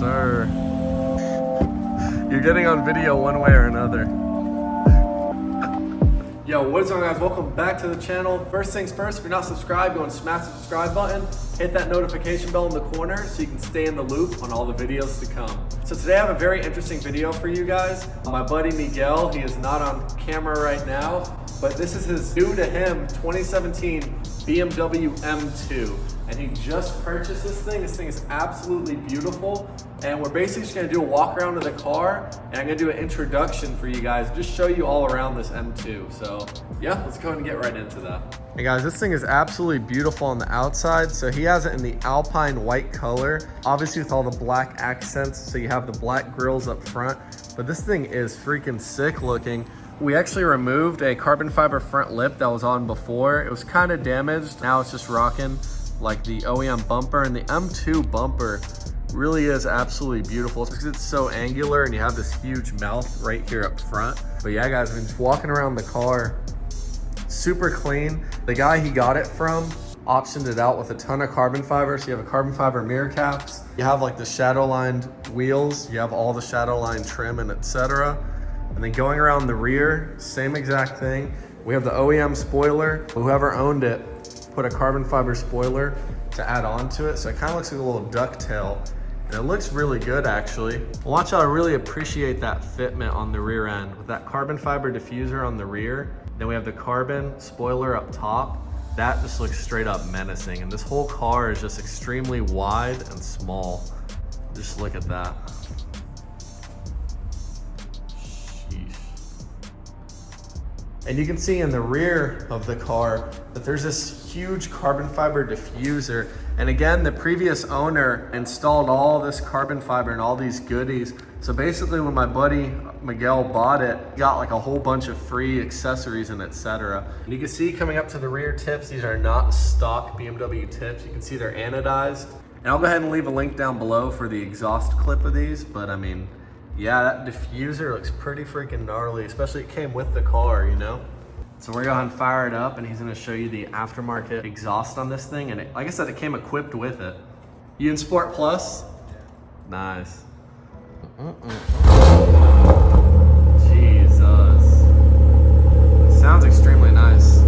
sir. You're getting on video one way or another. Yo, what is going on, guys? Welcome back to the channel. First things first, if you're not subscribed, go and smash the subscribe button. Hit that notification bell in the corner so you can stay in the loop on all the videos to come. So today I have a very interesting video for you guys. My buddy Miguel, he is not on camera right now, but this is his new to him 2017 BMW M2. And he just purchased this thing. This thing is absolutely beautiful. And we're basically just gonna do a walk around of the car, and I'm gonna do an introduction for you guys, just show you all around this M2. So yeah, let's go ahead and get right into that. Hey guys, this thing is absolutely beautiful on the outside. So he has it in the Alpine White color, obviously with all the black accents. So you have the black grills up front, but this thing is freaking sick looking. We actually removed a carbon fiber front lip that was on before. It was kind of damaged. Now it's just rocking like the OEM bumper, and the M2 bumper really is absolutely beautiful. It's because it's so angular and you have this huge mouth right here up front. But yeah guys, I've been just walking around the car, super clean. The guy he got it from optioned it out with a ton of carbon fiber. So you have a carbon fiber mirror caps, you have like the shadow lined wheels, you have all the shadow line trim and etc. And then going around the rear, same exact thing. We have the OEM spoiler. Whoever owned it put a carbon fiber spoiler to add on to it. So it kind of looks like a little ducktail. And it looks really good actually. Watch how I really appreciate that fitment on the rear end with that carbon fiber diffuser on the rear. Then we have the carbon spoiler up top. That just looks straight up menacing. And this whole car is just extremely wide and small. Just look at that. And you can see in the rear of the car that there's this huge carbon fiber diffuser. And again, the previous owner installed all this carbon fiber and all these goodies. So basically when my buddy Miguel bought it, he got like a whole bunch of free accessories and etc. And you can see coming up to the rear tips, these are not stock BMW tips. You can see they're anodized. And I'll go ahead and leave a link down below for the exhaust clip of these, but I mean, yeah, that diffuser looks pretty freaking gnarly, especially it came with the car, you know? So we're gonna go ahead and fire it up and he's gonna show you the aftermarket exhaust on this thing. And it, like I said, it came equipped with it. You in Sport Plus? Nice. Jesus. Sounds extremely nice.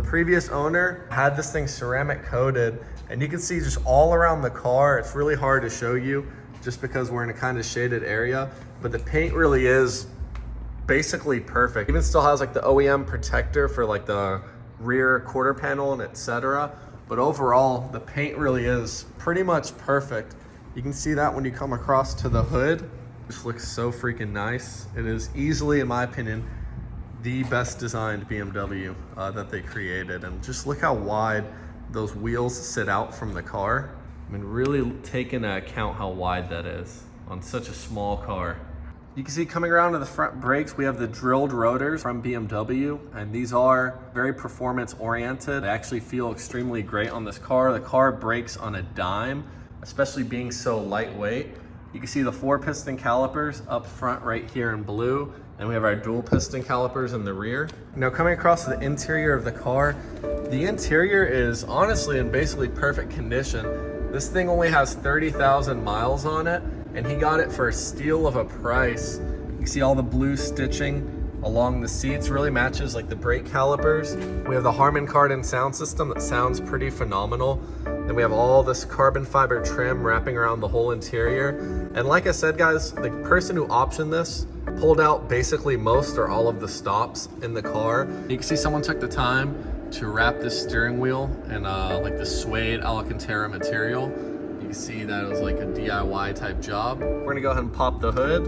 Previous owner had this thing ceramic coated, and you can see just all around the car. It's really hard to show you just because we're in a kind of shaded area, but the paint really is basically perfect. Even still has like the OEM protector for like the rear quarter panel and etc. But overall, the paint really is pretty much perfect. You can see that when you come across to the hood. It just looks so freaking nice. It is easily, in my opinion, the best designed BMW that they created. And just look how wide those wheels sit out from the car. I mean, really take into account how wide that is on such a small car. You can see coming around to the front brakes, we have the drilled rotors from BMW, and these are very performance oriented. They actually feel extremely great on this car. The car brakes on a dime, especially being so lightweight. You can see the 4-piston calipers up front right here in blue, and we have our dual piston calipers in the rear. Now coming across the interior of the car, the interior is honestly in basically perfect condition. This thing only has 30,000 miles on it, and he got it for a steal of a price. You can see all the blue stitching along the seats, really matches like the brake calipers. We have the Harman Kardon sound system that sounds pretty phenomenal. Then we have all this carbon fiber trim wrapping around the whole interior. And like I said, guys, the person who optioned this pulled out basically most or all of the stops in the car. You can see someone took the time to wrap this steering wheel in like the suede Alcantara material. You can see that it was like a DIY type job. We're gonna go ahead and pop the hood.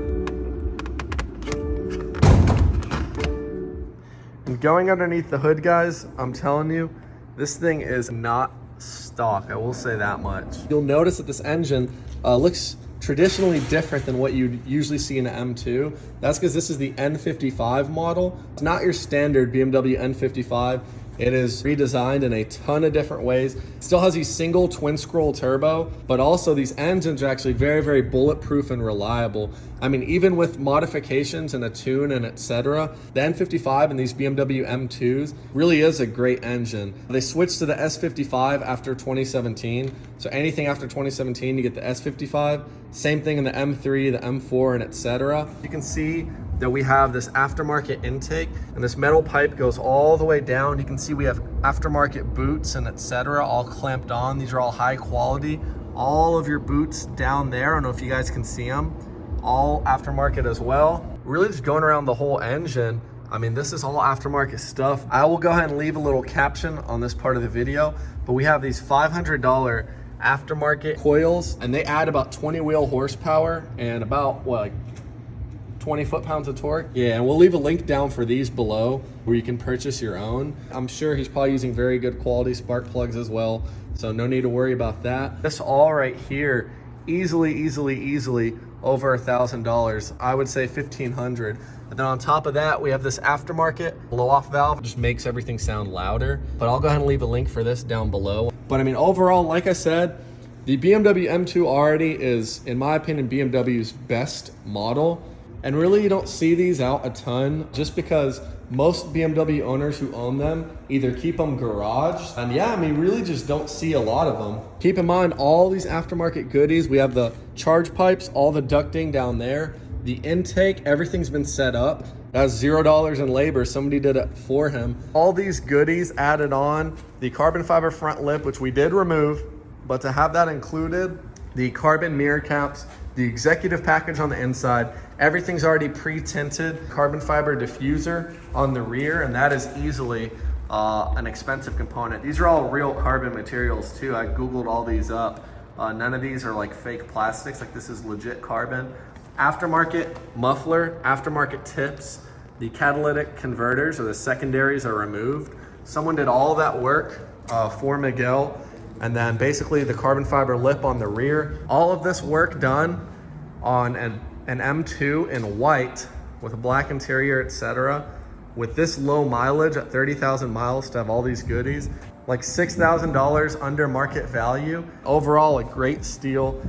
And going underneath the hood, guys, I'm telling you, this thing is not stock, I will say that much. You'll notice that this engine looks traditionally different than what you'd usually see in an M2. That's because this is the N55 model. It's not your standard BMW N55. It is redesigned in a ton of different ways. It still has these single twin scroll turbo, but also these engines are actually very, very bulletproof and reliable. I mean, even with modifications and a tune and etc., the N55 and these BMW M2s really is a great engine. They switched to the S55 after 2017. So anything after 2017, you get the S55. Same thing in the M3, the M4, and etc. You can see that we have this aftermarket intake, and this metal pipe goes all the way down. You can see we have aftermarket boots and etc. all clamped on. These are all high quality. All of your boots down there, I don't know if you guys can see them, all aftermarket as well. Really just going around the whole engine. I mean, this is all aftermarket stuff. I will go ahead and leave a little caption on this part of the video, but we have these $500 aftermarket coils, and they add about 20 wheel horsepower and about, what, like 20 foot-pounds of torque. Yeah, and we'll leave a link down for these below where you can purchase your own. I'm sure he's probably using very good quality spark plugs as well, so no need to worry about that. This all right here, easily over $1,000. I would say $1,500. And then on top of that, we have this aftermarket blow-off valve. It just makes everything sound louder. But I'll go ahead and leave a link for this down below. But I mean, overall, like I said, the BMW M2 already is, in my opinion, BMW's best model. And really, you don't see these out a ton just because most BMW owners who own them either keep them garaged, and yeah, I mean, really just don't see a lot of them. Keep in mind all these aftermarket goodies. We have the charge pipes, all the ducting down there, the intake, everything's been set up. That's $0 in labor. Somebody did it for him. All these goodies added on, the carbon fiber front lip, which we did remove, but to have that included, the carbon mirror caps, the executive package on the inside, everything's already pre-tinted, carbon fiber diffuser on the rear, and that is easily an expensive component. These are all real carbon materials too. I Googled all these up. None of these are like fake plastics, like this is legit carbon. Aftermarket muffler, aftermarket tips, the catalytic converters or the secondaries are removed. Someone did all that work for Miguel. And then basically the carbon fiber lip on the rear. All of this work done on an M2 in white with a black interior, etc. With this low mileage at 30,000 miles to have all these goodies, like $6,000 under market value. Overall, a great steal,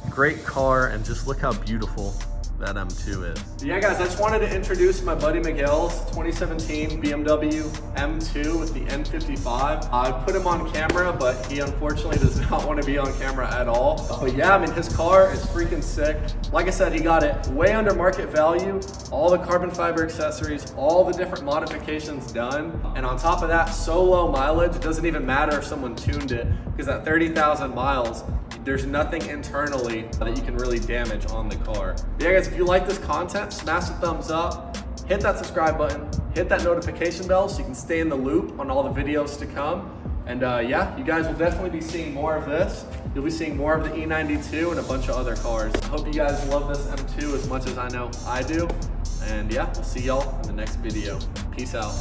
great car, and just look how beautiful that M2 is. Yeah guys, I just wanted to introduce my buddy Miguel's 2017 BMW M2 with the N55. I put him on camera, but he unfortunately does not want to be on camera at all. But yeah, I mean, his car is freaking sick. Like I said, he got it way under market value, all the carbon fiber accessories, all the different modifications done. And on top of that, so low mileage, it doesn't even matter if someone tuned it, because at 30,000 miles, there's nothing internally that you can really damage on the car. Yeah guys, if you like this content, smash the thumbs up, hit that subscribe button, hit that notification bell so you can stay in the loop on all the videos to come. And yeah, you guys will definitely be seeing more of this. You'll be seeing more of the E92 and a bunch of other cars. I hope you guys love this M2 as much as I know I do. And yeah, we'll see y'all in the next video. Peace out.